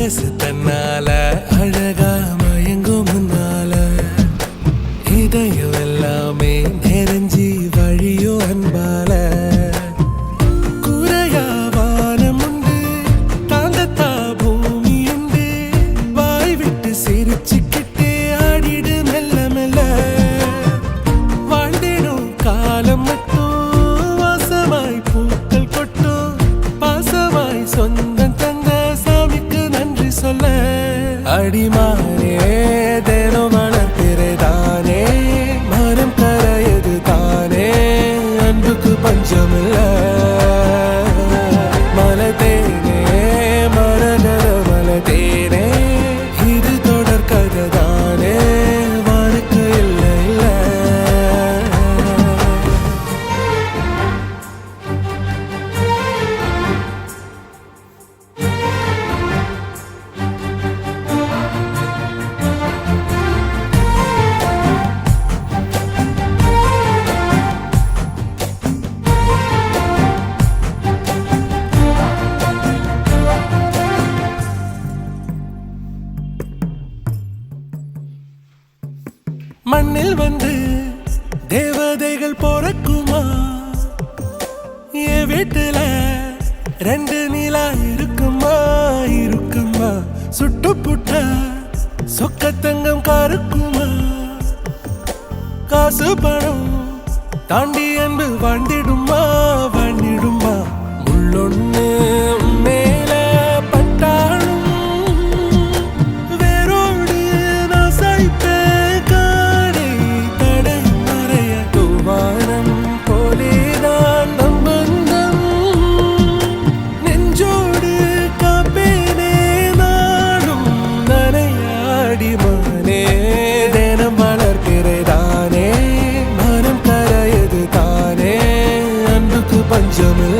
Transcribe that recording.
மனசு தன்னால அழகா மயங்கும் முன்னால இதயம் எல்லாமே நெருஞ்சி வழியோ அன்பால குறையா வானம் உண்டு தாங்கத்தா பூமி உண்டு வாய் விட்டு சிரிச்சுக்கிட்டே ஆடிடு மெல்ல மெல்ல வாழ்ந்திடும் காலம் மட்டும் வாசமாய் பூக்கள் கொட்டும் பாசமாய் சொந்தம் தந்த சாமிக்கு நன்றி சொல்ல அடிமானே தினம் வளர்க்கிறதானே மனம் கரையது தானே அன்புக்கு பஞ்சமில்ல மலை தேனே மரநல மலை தேனே இது தொடர் கதை தானே வாழ்க்கை இல்லை இல்லை மண்ணில் வந்து தேவதைகள் பிறக்குமா என் வீட்டுல 2 நிலா இருக்குமா இருக்குமா சுட்டு புட்ட சொக்கத்தங்கம் கருக்குமா காசு பணம் தாண்டி அன்பு வாழ்ந்திடுமா வாழ்ந்திடுமா முள்ளொன்னு மேல பட்டாலும் வேரோடு நான் சாய்ப்பேன் காடை தடை மறைய தூவானம் போலேதான் நம் பந்தம் நெஞ்சோடு காப்பேனே நானும் நனையாடி மானே தினம் வளர்க்கிறதானே மனம் கரையது தானே அன்புக்கு பஞ்சமில்ல